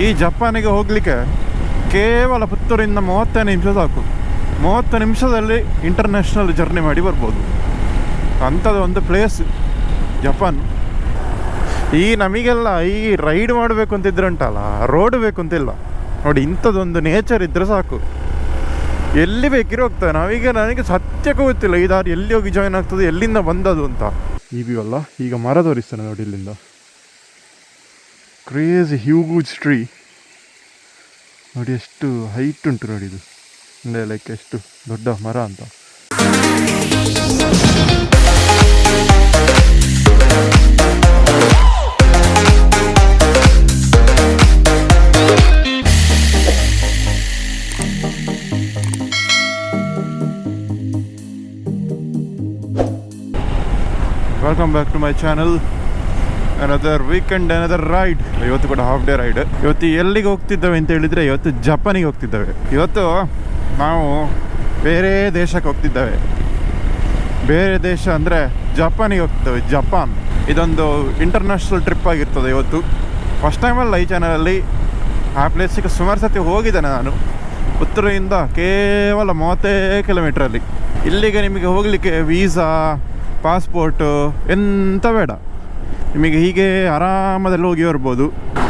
ಈ ಜಪಾನಿಗೆ ಹೋಗಲಿಕ್ಕೆ ಕೇವಲ ಪುತ್ತೂರಿಂದ 30 ನಿಮಿಷ ಸಾಕು. 30 ನಿಮಿಷದಲ್ಲಿ ಇಂಟರ್ನ್ಯಾಷನಲ್ ಜರ್ನಿ ಮಾಡಿ ಬರ್ಬೋದು. ಅಂಥದ್ದು ಒಂದು ಪ್ಲೇಸ್ ಜಪಾನ್. ಈ ನಮಗೆಲ್ಲ ಈ ರೈಡ್ ಮಾಡಬೇಕು ಅಂತಿದ್ರೆ ಉಂಟಲ್ಲ, ರೋಡ್ ಬೇಕು ಅಂತಿಲ್ಲ ನೋಡಿ. ಇಂಥದ್ದೊಂದು ನೇಚರ್ ಇದ್ದರೆ ಸಾಕು, ಎಲ್ಲಿ ಬೇಕಿರೋ ಹೋಗ್ತದೆ. ನನಗೆ ಸತ್ಯಕ್ಕೂ ಗೊತ್ತಿಲ್ಲ ಈ ದಾರಿ ಎಲ್ಲಿ ಹೋಗಿ ಜಾಯ್ನ್ ಆಗ್ತದೆ, ಎಲ್ಲಿಂದ ಬಂದದು ಅಂತ. ಅಲ್ಲ ಈಗ ಮರ ತೋರಿಸ್ತಾನೆ ನೋಡಿ, ಇಲ್ಲಿಂದ ಕ್ರೇಜಿ ಹ್ಯೂಜ್ ಟ್ರೀ ನೋಡಿ, ಎಷ್ಟು ಹೈಟ್ ಉಂಟು ನೋಡಿ. ಇದು ಲೈಕ್ ಎಷ್ಟು ದೊಡ್ಡ ಮರ ಅಂತ. Welcome back to my channel. Another weekend, another ride. ಇವತ್ತು ಕೂಡ ಹಾಫ್ ಡೇ ರೈಡ್. ಇವತ್ತು ಎಲ್ಲಿಗೆ ಹೋಗ್ತಿದ್ದೇವೆ ಅಂತ ಹೇಳಿದರೆ, ಇವತ್ತು ಜಪಾನಿಗೆ ಹೋಗ್ತಿದ್ದೇವೆ. ಇವತ್ತು ನಾವು ಬೇರೆ ದೇಶಕ್ಕೆ ಹೋಗ್ತಿದ್ದೇವೆ. ಬೇರೆ ದೇಶ ಅಂದರೆ ಜಪಾನಿಗೆ ಹೋಗ್ತಿದ್ದೇವೆ. ಜಪಾನ್ ಇದೊಂದು ಇಂಟರ್ನ್ಯಾಷನಲ್ ಟ್ರಿಪ್ ಆಗಿರ್ತದೆ ಇವತ್ತು. ಫಸ್ಟ್ ಟೈಮಲ್ಲ ಈ ಚಾನಲಲ್ಲಿ. ಆ ಪ್ಲೇಸಿಗೆ ಸುಮಾರು ಸತಿ ಹೋಗಿದ್ದೇನೆ ನಾನು. ಪುತ್ತೂರಿಂದ ಕೇವಲ 30 ಕಿಲೋಮೀಟ್ರಲ್ಲಿ. ಇಲ್ಲಿಗೆ ನಿಮಗೆ ಹೋಗಲಿಕ್ಕೆ ವೀಸಾ, ಪಾಸ್ಪೋರ್ಟು ಎಂತ ಬೇಡ. ನಿಮಗೆ ಹೀಗೆ ಆರಾಮದಲ್ಲಿ ಹೋಗಿ ಬರ್ಬೋದು.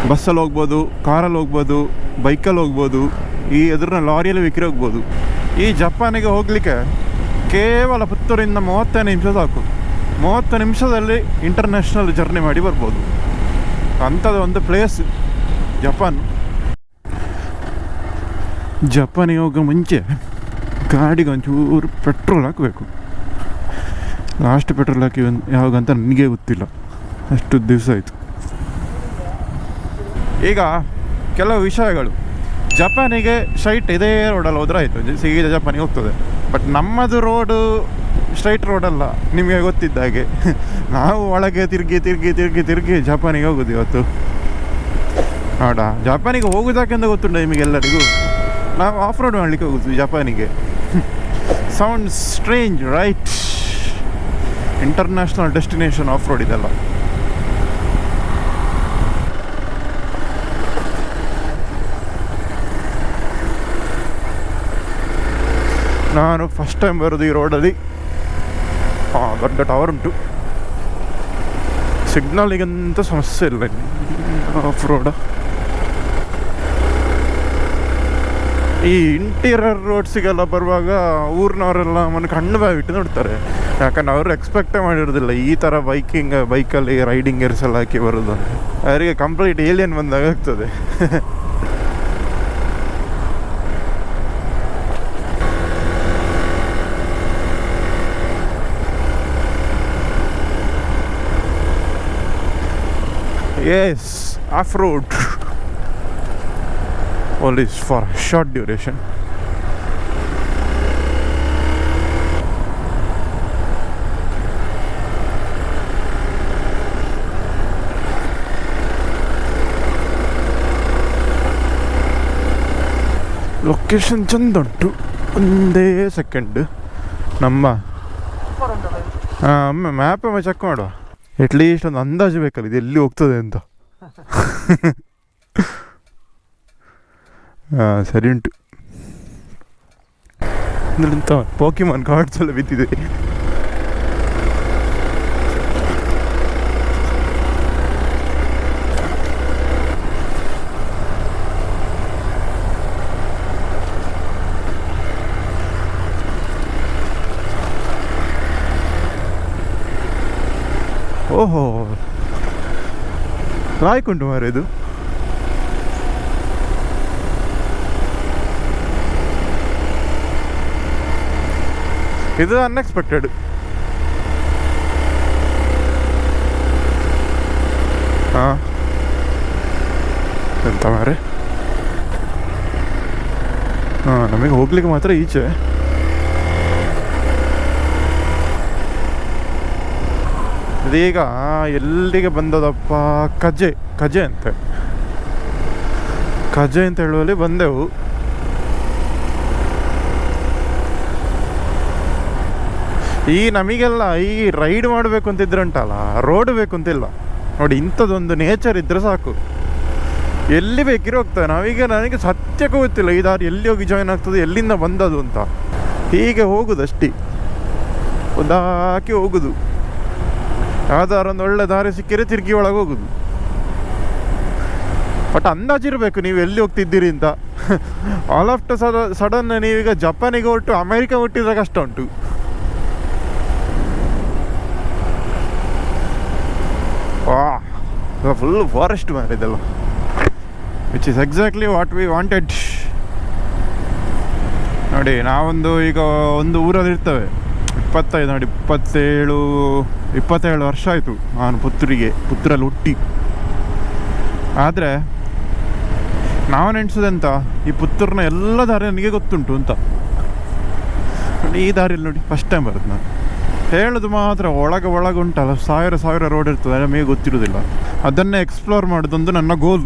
ಬಸ್ಸಲ್ಲಿ ಹೋಗ್ಬೋದು, ಕಾರಲ್ಲಿ ಹೋಗ್ಬೋದು, ಬೈಕಲ್ಲಿ ಹೋಗ್ಬೋದು, ಈ ಎದುರಿನ ಲಾರಿಯಲ್ಲಿ ವಿಕ್ರಿ ಹೋಗ್ಬೋದು. ಈ ಜಪಾನಿಗೆ ಹೋಗಲಿಕ್ಕೆ ಕೇವಲ ಪುತ್ತೂರಿಂದ 30 ನಿಮಿಷ ಸಾಕು. 30 ನಿಮಿಷದಲ್ಲಿ ಇಂಟರ್ನ್ಯಾಷನಲ್ ಜರ್ನಿ ಮಾಡಿ ಬರ್ಬೋದು. ಅಂಥದ್ದು ಒಂದು ಪ್ಲೇಸ್ ಜಪಾನ್. ಜಪಾನಿಗೆ ಹೋಗೋ ಮುಂಚೆ ಗಾಡಿಗೆ ಒಂಚೂರು ಪೆಟ್ರೋಲ್ ಹಾಕಬೇಕು. ಲಾಸ್ಟ್ ಪೆಟ್ರೋಲ್ ಹಾಕಿ ಯಾವಾಗಂತ ನನಗೆ ಗೊತ್ತಿಲ್ಲ, ಅಷ್ಟು ದಿವಸ ಆಯಿತು. ಈಗ ಕೆಲವು ವಿಷಯಗಳು. ಜಪಾನಿಗೆ ಸ್ಟ್ರೈಟ್ ಇದೇ ರೋಡಲ್ಲಿ ಹೋದ್ರೆ ಆಯಿತು, ಸೀದಾ ಜಪಾನಿಗೆ ಹೋಗ್ತದೆ. ಬಟ್ ನಮ್ಮದು ರೋಡು ಸ್ಟ್ರೈಟ್ ರೋಡಲ್ಲ, ನಿಮಗೆ ಗೊತ್ತಿದ್ದ ಹಾಗೆ. ನಾವು ಒಳಗೆ ತಿರುಗಿ ಜಪಾನಿಗೆ ಹೋಗೋದು ಇವತ್ತು. ನೋಡ, ಜಪಾನಿಗೆ ಹೋಗೋದಕ್ಕೆಂದು ಗೊತ್ತುಂಟ ನಿಮಗೆಲ್ಲರಿಗೂ. ನಾವು ಆಫ್ ರೋಡ್ ಮಾಡಲಿಕ್ಕೆ ಹೋಗುದು ಜಪಾನಿಗೆ. Sound strange right? International destination off road ಇದೆಲ್ಲ. ನಾನು ಫಸ್ಟ್ ಟೈಮ್ ಬರೋದು ಈ ರೋಡಲ್ಲಿ. ದೊಡ್ಡ ಟವರ್ ಉಂಟು. ಸಿಗ್ನಲಿಗಂತ ಸಮಸ್ಯೆ ಇಲ್ಲ ಇಲ್ಲಿ ಆಫ್ ರೋಡ. ಈ ಇಂಟೀರಿಯರ್ ರೋಡ್ಸಿಗೆಲ್ಲ ಬರುವಾಗ ಊರಿನವರೆಲ್ಲ ಮನೆ ಕಣ್ಣು ಬಾಯ್ಬಿಟ್ಟು ನೋಡ್ತಾರೆ. ಯಾಕಂದ್ರೆ ಅವರು ಎಕ್ಸ್ಪೆಕ್ಟೇ ಮಾಡಿರೋದಿಲ್ಲ ಈ ಥರ ಬೈಕಲ್ಲಿ ರೈಡಿಂಗ್ ಗೇರ್ಸ್ ಎಲ್ಲ ಹಾಕಿ ಬರೋದು. ಅವರಿಗೆ ಕಂಪ್ಲೀಟ್ ಏಲಿಯನ್ ಬಂದಾಗ ಆಗ್ತದೆ. Yes, off-road. Only for a short duration. Location ಚಂದ ಉಂಟು. ಒಂದೇ ಸೆಕೆಂಡ್ ನಮ್ಮ ಮ್ಯಾಪ್ ಚೆಕ್ ಮಾಡುವ. ಅಟ್ಲೀಸ್ಟ್ ಒಂದು ಅಂದಾಜು ಬೇಕಲ್ಲ ಇದು ಎಲ್ಲಿ ಹೋಗ್ತದೆ ಅಂತ. ಸರಿ ಉಂಟು. ಎಂತ ಪೋಕಿಮಾನ್ ಕಾರ್ಡ್ಸ್ ಎಲ್ಲ ಬಿದ್ದಿದೆ. ಓಹೋ, ಲಾಯ್ಕುಂಟು ಮಾರ ಇದು. ಇದು ಅನ್ಎಕ್ಸ್ಪೆಕ್ಟೆಡ್. ಹಾಂ, ಎಂತ ಮಾರೆ. ಹಾಂ, ನಮಗೆ ಹೋಗ್ಲಿಕ್ಕೆ ಮಾತ್ರ ಈಚೆ. ಇದೀಗ ಎಲ್ಲಿಗೆ ಬಂದದಪ್ಪ? ಕಜೆ ಅಂತ ಹೇಳುವಲ್ಲಿ ಬಂದೆವು. ಈ ನಮಗೆಲ್ಲ ಈ ರೈಡ್ ಮಾಡಬೇಕು ಅಂತಿದ್ರೆ ಉಂಟಲ್ಲ, ರೋಡ್ ಬೇಕು ಅಂತಿಲ್ಲ ನೋಡಿ. ಇಂಥದ್ದೊಂದು ನೇಚರ್ ಇದ್ದರೆ ಸಾಕು, ಎಲ್ಲಿ ಬೇಕಿರೋ ಹೋಗ್ತದೆ. ನಾವೀಗ ನನಗೆ ಸತ್ಯಕ್ಕೂ ಗೊತ್ತಿಲ್ಲ ಈ ದಾರಿ ಎಲ್ಲಿ ಹೋಗಿ ಜಾಯಿನ್ ಆಗ್ತದೆ, ಎಲ್ಲಿಂದ ಬಂದದು ಅಂತ. ಹೀಗೆ ಹೋಗುದಷ್ಟೇ, ಒಂದಾಕಿ ಹೋಗುದು. ಯಾವ್ದಾರು ಒಂದು ಒಳ್ಳೆ ದಾರಿ ಸಿಕ್ಕಿದ್ರೆ ತಿರುಗಿ ಒಳಗೆ ಹೋಗುದು. ಬಟ್ ಅಂದಾಜಿರಬೇಕು ನೀವು ಎಲ್ಲಿ ಹೋಗ್ತಿದ್ದೀರಿ ಅಂತ. ಆಲ್ ಆಫ್ ಸಡನ್ ನೀವೀಗ ಜಪಾನಿಗೆ ಹೊರಟು ಅಮೆರಿಕ ಹುಟ್ಟಿದ್ರೆ ಕಷ್ಟ ಉಂಟು. ಫುಲ್ ಫಾರೆಸ್ಟ್ ಮೇಲೆ ಇದೆಲ್ಲ, which is exactly what we wanted. ನೋಡಿ ನಾವೊಂದು ಈಗ ಒಂದು ಊರಲ್ಲಿ ಇರ್ತೇವೆ, 25 ನೋಡಿ 27 ವರ್ಷ ಆಯಿತು ನಾನು ಪುತ್ತೂರಲ್ಲಿ ಹುಟ್ಟಿ. ಆದರೆ ನಾವು ನೆನೆಸೋದೆಂತ, ಈ ಪುತ್ತೂರಿನ ಎಲ್ಲ ದಾರಿ ನನಗೆ ಗೊತ್ತುಂಟು ಅಂತ. ನೋಡಿ ಈ ದಾರಿಯಲ್ಲಿ ನೋಡಿ ಫಸ್ಟ್ ಟೈಮ್ ಬರುತ್ತೆ ನಾನು. ಹೇಳೋದು ಮಾತ್ರ, ಒಳಗೆ ಉಂಟಲ್ಲ ಸಾವಿರ ರೋಡ್ ಇರ್ತದೆ, ನಮಗೆ ಗೊತ್ತಿರೋದಿಲ್ಲ. ಅದನ್ನೇ ಎಕ್ಸ್ಪ್ಲೋರ್ ಮಾಡೋದೊಂದು ನನ್ನ ಗೋಲ್.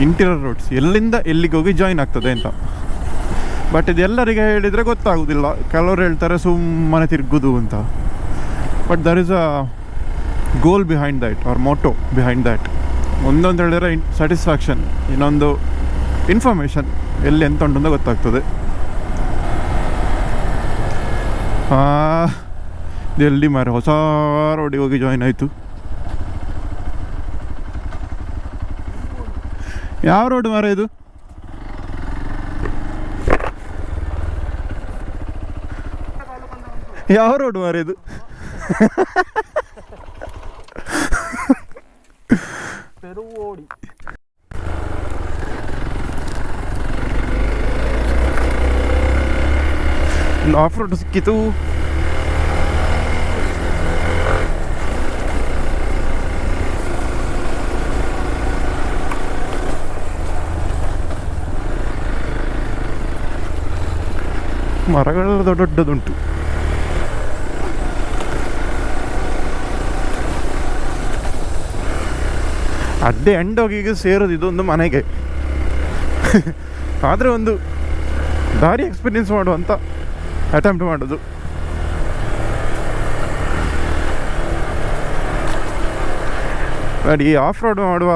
ಇಂಟೀರಿಯರ್ ರೋಡ್ಸ್ ಎಲ್ಲಿಂದ ಎಲ್ಲಿಗೆ ಹೋಗಿ ಜಾಯಿನ್ ಆಗ್ತದೆ ಅಂತ. ಬಟ್ ಇದೆಲ್ಲರಿಗೆ ಹೇಳಿದರೆ ಗೊತ್ತಾಗೋದಿಲ್ಲ. ಕೆಲವರು ಹೇಳ್ತಾರೆ ಸುಮ್ಮನೆ ತಿರುಗೋದು ಅಂತ. But there is a goal behind that, our motto behind that. ಒಂದೊಂದು ಹೇಳಿದ್ರೆ ಸ್ಯಾಟಿಸ್ಫ್ಯಾಕ್ಷನ್, ಇನ್ನೊಂದು ಇನ್ಫಾರ್ಮೇಷನ್, ಎಲ್ಲಿ ಎಂತ ಉಂಟು ಗೊತ್ತಾಗ್ತದೆ. ಎಲ್ಲಿ ಮಾರೆ ಹೊಸ ರೋಡಿಗೆ ಹೋಗಿ ಜಾಯಿನ್ ಆಯಿತು. ಯಾವ ರೋಡ್ ಮಾರ ಇದು? ಯಾವ ರೋಡ್ ಮಾರ ಇದು? ಆಫ್ ರೋಡ್ ಸಿಕ್ಕಿತು. ಮರಗಳೆಲ್ಲ ದೊಡ್ಡದುಂಟು. ಅಡ್ಡೆ ಎಂಡೋಗಿ ಈಗ ಸೇರೋದು ಇದೊಂದು ಮನೆಗೆ. ಆದರೆ ಒಂದು ದಾರಿ ಎಕ್ಸ್ಪೀರಿಯನ್ಸ್ ಮಾಡುವಂಥ ಅಟೆಂಪ್ಟ್ ಮಾಡೋದು. ನೋಡಿ ಈ ಆಫ್ ರೋಡ್ ಮಾಡುವ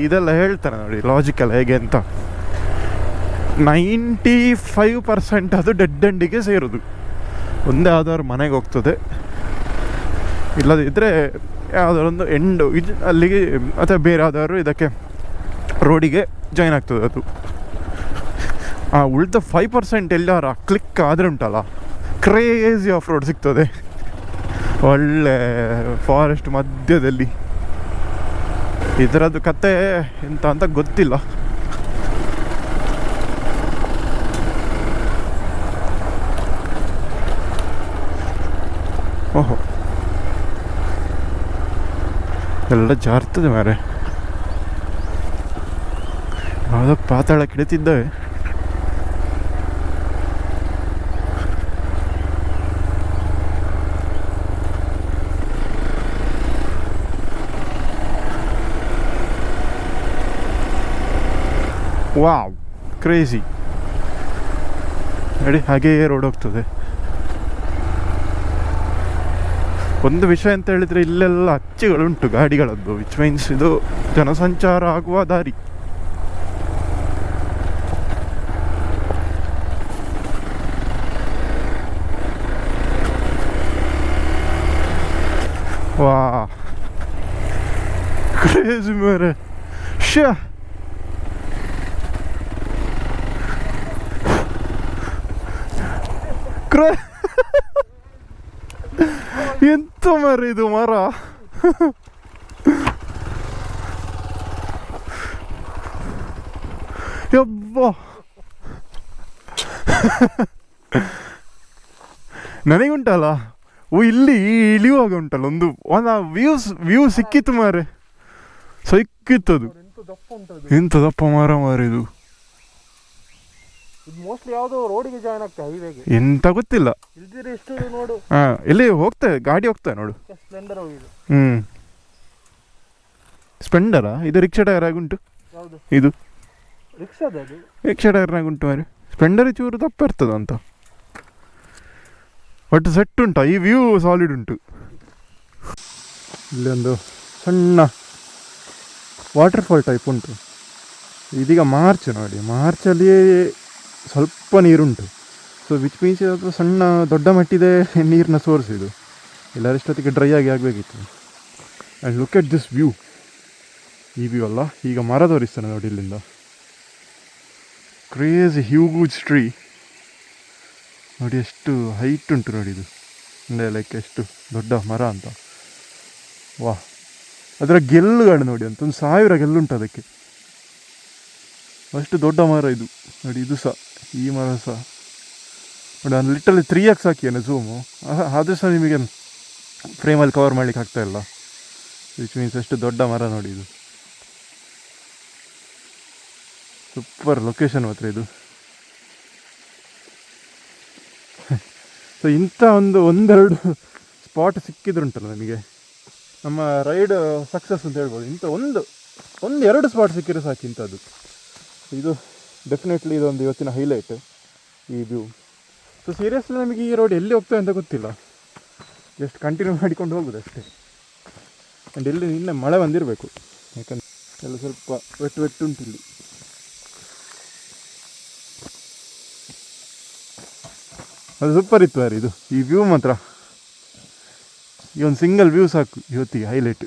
ಇದೆಲ್ಲ ಹೇಳ್ತಾರೆ ನೋಡಿ ಲಾಜಿಕಲ್ ಹೇಗೆ ಅಂತ. 95% ಅದು ಡೆಡ್ ಎಂಡಿಗೆ ಸೇರೋದು. ಒಂದೇ ಯಾವ್ದಾದ್ರು ಮನೆಗೆ ಹೋಗ್ತದೆ, ಇಲ್ಲದಿದ್ದರೆ ಯಾವುದಾರೊಂದು ಎಂಡು ಅಲ್ಲಿಗೆ, ಅಥವಾ ಬೇರೆ ಯಾವ್ದಾದ್ರು ಇದಕ್ಕೆ ರೋಡಿಗೆ ಜಾಯಿನ್ ಆಗ್ತದೆ ಅದು. ಉಳಿದ 5% ಎಲ್ಲಾರ ಕ್ಲಿಕ್ ಆದರೆ ಉಂಟಲ್ಲ, ಕ್ರೇಜಿ ಆಫ್ ರೋಡ್ ಸಿಗ್ತದೆ ಒಳ್ಳೆ ಫಾರೆಸ್ಟ್ ಮಧ್ಯದಲ್ಲಿ. ಇದರದ್ದು ಕತೆ ಎಂತ ಅಂತ ಗೊತ್ತಿಲ್ಲ. ಓಹೋ, ಎಲ್ಲ ಜಾರ್ತದೆ ಮಾರೆ. ಯಾವುದೋ ಪಾತಾಳ ಕಿಡಿತಿದ್ದಾವೆ. Wow, crazy. ನೋಡಿ ಹಾಗೇ ರೋಡ್ ಹೋಗ್ತದೆ. ಒಂದು ವಿಷಯ ಅಂತ ಹೇಳಿದರೆ ಇಲ್ಲೆಲ್ಲ ಅಚ್ಚುಗಳುಂಟು ಗಾಡಿಗಳದ್ದು, ವಿಚ್ ಮೀನ್ಸ್ ಇದು ಜನಸಂಚಾರ ಆಗುವ ದಾರಿ. ವಾ, ಕ್ರೇಜಿ ಮಾರೆ. ಶ್ಯಾ, ಎಂತ ಮರ ಇದು ಮರ. ಯಬ್ಬ, ನನಗುಂಟಲ್ಲ ಇಲ್ಲಿ ಇಳಿಯುವಾಗ ಉಂಟಲ್ಲ ಒಂದು ವ್ಯೂ ಸಿಕ್ಕಿತ್ತು ಮಾರೆ, ಸಿಕ್ಕಿತ್ತದು. ಎಂತ ದಪ್ಪ ಮರ ಮಾರಿದು. ಮೋಸ್ಟ್ಲಿ ಯಾವುದೋ ರೋಡಿಗೆ ಜಾಯಿನ್ ಆಗ್ತದೆ, ಹೈವೇಗೆ ಎಂತ ಗೊತ್ತಿಲ್ಲ. ಎಷ್ಟು ನೋಡು, ಇಲ್ಲಿ ಹೋಗ್ತದೆ ಗಾಡಿ ಹೋಗ್ತದೆ ನೋಡು. ಸ್ಪ್ಲೆಂಡರ್ ಹೋಗಿದೆ. ಸ್ಪ್ಲೆಂಡರಾ? ಇದು ರಿಕ್ಷಾ ಟೈರ್ ಆಗುಂಟು. ಯಾವುದು ಇದು? ರಿಕ್ಷಾದ ಅದು ರಿಕ್ಷಾ ಟೈರ್ನಾಗ ಉಂಟು ಮಾರೆ. ಸ್ಪ್ಲೆಂಡರ್ ಚೂರು ದಪ್ಪ ಇರ್ತದ ಅಂತ. ಒಟ್ಟು ಸೆಟ್ ಉಂಟು, ಈ ವ್ಯೂ ಸಾಲಿಡ್ ಉಂಟು. ಇಲ್ಲೊಂದು ಸಣ್ಣ ವಾಟರ್ಫಾಲ್ ಟೈಪ್ ಉಂಟು. ಇದೀಗ ಮಾರ್ಚ್ ನೋಡಿ, ಮಾರ್ಚಲ್ಲಿ ಸ್ವಲ್ಪ ನೀರುಂಟು. ಸೊ ವಿಚ್ ಮೀನ್ಸ್ ಅದು ಸಣ್ಣ ದೊಡ್ಡ ಮಟ್ಟಿದೆ ನೀರಿನ ಸೋರ್ಸ್ ಇದು. ಎಲ್ಲರಷ್ಟೊತ್ತಿಗೆ ಡ್ರೈ ಆಗಿ ಆಗಬೇಕಿತ್ತು. And look at this view. ಈ ವ್ಯೂ ಅಲ್ಲ, ಈಗ ಮರ ತೋರಿಸ್ತಾನೆ ನೋಡಿ ಇಲ್ಲಿಂದ. ಕ್ರೇಜಿ ಹ್ಯೂಜ್ ಟ್ರೀ ನೋಡಿ, ಎಷ್ಟು ಹೈಟ್ ಉಂಟು ನೋಡಿ ಇದು. ಅಂದರೆ ಲೈಕ್ ಎಷ್ಟು ದೊಡ್ಡ ಮರ ಅಂತ. ವಾ, ಅದರ ಗೆಲ್ಲುಗಳು ನೋಡಿ, ಅಂತ ಒಂದು 1000 ಗೆಲ್ಲುಂಟು ಅದಕ್ಕೆ. ಅಷ್ಟು ದೊಡ್ಡ ಮರ ಇದು ನೋಡಿ. ಇದು ಸಹ, ಈ ಮರ ಸಹ ನೋಡಿ. ನಾನು ಲಿಟಲ್ಲಿ 3x ಹಾಕಿಯೇನೆ ಝೂಮು, ಆದರೂ ಸಹ ನಿಮಗೆ ಫ್ರೇಮಲ್ಲಿ ಕವರ್ ಮಾಡ್ಲಿಕ್ಕೆ ಆಗ್ತಾಯಿಲ್ಲ. ವಿಚ್ ಮೀನ್ಸ್ ಎಷ್ಟು ದೊಡ್ಡ ಮರ ನೋಡಿ ಇದು. ಸೂಪರ್ ಲೊಕೇಶನ್ ಮಾತ್ರ ಇದು. ಸೊ ಇಂಥ ಒಂದೆರಡು ಸ್ಪಾಟ್ ಸಿಕ್ಕಿದ್ರುಂಟಲ್ಲ ನನಗೆ, ನಮ್ಮ ರೈಡ್ ಸಕ್ಸಸ್ ಅಂತ ಹೇಳ್ಬೋದು. ಇಂಥ ಒಂದೆರಡು ಸ್ಪಾಟ್ ಸಿಕ್ಕಿದ್ರೆ ಸಾಕು ಇಂಥದ್ದು. ಇದು ಡೆಫಿನೆಟ್ಲಿ ಇದೊಂದು ಇವತ್ತಿನ ಹೈಲೈಟ್, ಈ ವ್ಯೂ. ಸೊ ಸೀರಿಯಸ್ಲಿ ನಮಗೆ ಈ ರೋಡ್ ಎಲ್ಲಿ ಹೋಗ್ತದೆ ಅಂತ ಗೊತ್ತಿಲ್ಲ, ಜಸ್ಟ್ ಕಂಟಿನ್ಯೂ ಮಾಡಿಕೊಂಡು ಹೋಗೋದು ಅಷ್ಟೇ. ಆ್ಯಂಡ್ ಇಲ್ಲಿ ನಿನ್ನೆ ಮಳೆ ಬಂದಿರಬೇಕು, ಯಾಕಂದರೆ ಎಲ್ಲ ಸ್ವಲ್ಪ ವೆಟ್ ಉಂಟು ಇಲ್ಲಿ. ಅದು ಸೂಪರ್ ಇತ್ತು ಯಾರು ಇದು. ಈ ವ್ಯೂ ಮಾತ್ರ, ಈ ಒಂದು ಸಿಂಗಲ್ ವ್ಯೂ ಸಾಕು ಇವತ್ತಿಗೆ ಹೈಲೈಟ್.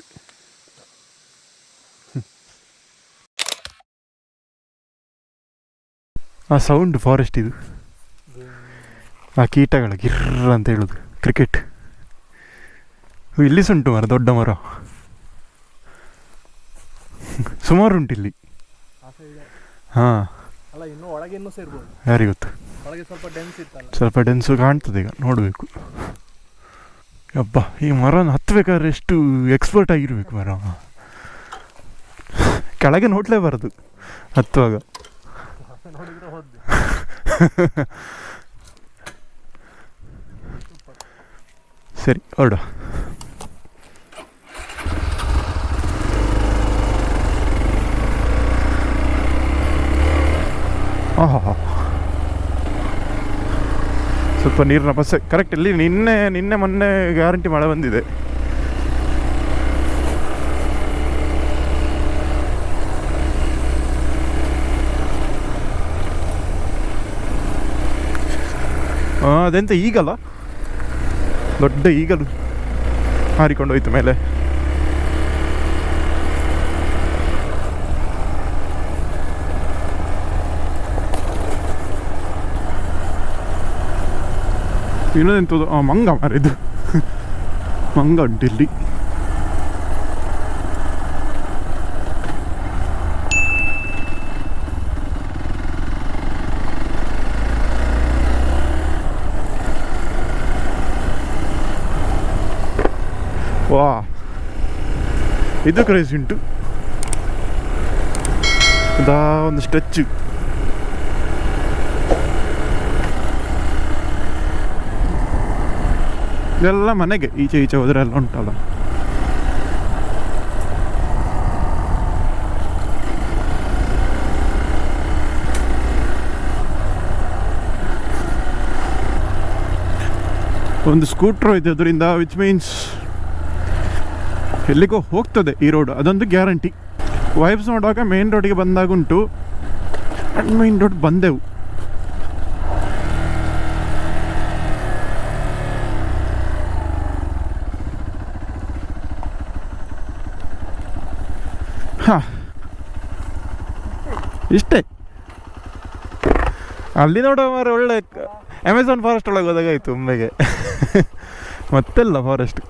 ಆ ಸೌಂಡ್ ಫಾರೆಸ್ಟ್ ಇದು, ಆ ಕೀಟಗಳ ಗಿರ್ರ ಅಂತ ಹೇಳೋದು, ಕ್ರಿಕೆಟ್. ಇಲ್ಲಿ ಉಂಟು ಮರ, ದೊಡ್ಡ ಮರ ಸುಮಾರು ಉಂಟು ಇಲ್ಲಿ. ಹಾಂ, ಯಾರಿಗೊತ್ತು, ಸ್ವಲ್ಪ ಡೆನ್ಸು ಕಾಣ್ತದೆ ಈಗ, ನೋಡಬೇಕು. ಅಬ್ಬಾ, ಈ ಮರನ ಹತ್ತಬೇಕಾದ್ರೆ ಎಷ್ಟು ಎಕ್ಸ್ಪರ್ಟ್ ಆಗಿರ್ಬೇಕು ಮರ. ಕೆಳಗೆ ನೋಡಲೇಬಾರದು ಹತ್ತುವಾಗ. ಸರಿ, ಹೊರಡ. ಆಹಾ, ಸ್ವಲ್ಪ ನೀರಿನ ಬಸ್ಸೆ ಕರೆಕ್ಟ್. ಇಲ್ಲಿ ನಿನ್ನೆ ಮೊನ್ನೆ ಗ್ಯಾರಂಟಿ ಮಳೆ ಬಂದಿದೆ. ಅದೆಂತ ಈಗಲ್ಲ, ದೊಡ್ಡ ಈಗಲು ಹಾರಿಕೊಂಡು ಹೋಯ್ತು ಮೇಲೆ. ಇನ್ನೊಂದೆಂಥದ್ದು ಮಂಗ ಮರ ಇದು. ಮಂಗ ಉಂಟು ಇಲ್ಲಿ. ವಾ, ಇದು ಕ್ರೇಜಿ ಉಂಟು. ಅದಾ ಒಂದು ಸ್ಟ್ರೆಚ್. ಇದೆಲ್ಲ ಮನೆಗೆ ಈಚೆ ಹೋದ್ರೆ ಎಲ್ಲ ಉಂಟಲ್ಲ. ಒಂದು ಸ್ಕೂಟ್ರ್ ಇದೆ ಅದರಿಂದ, ವಿಚ್ ಮೀನ್ಸ್ ಎಲ್ಲಿಗೋ ಹೋಗ್ತದೆ ಈ ರೋಡ್, ಅದೊಂದು ಗ್ಯಾರಂಟಿ. ವೈಬ್ಸ್ ನೋಡುವಾಗ ಮೇನ್ ರೋಡಿಗೆ ಬಂದಾಗುಂಟು, ಮೇನ್ ರೋಡ್ ಬಂದೆವು. ಹಾಂ, ಇಷ್ಟೇ. ಅಲ್ಲಿ ನೋಡೋ ಮಾರು ಒಳ್ಳೆ ಅಮೆಝಾನ್ ಫಾರೆಸ್ಟ್ ಒಳಗೆ ಹೋದಾಗಾಯ್ತು ಒಮ್ಮೆಗೆ. ಮತ್ತೆಲ್ಲ ಫಾರೆಸ್ಟ್.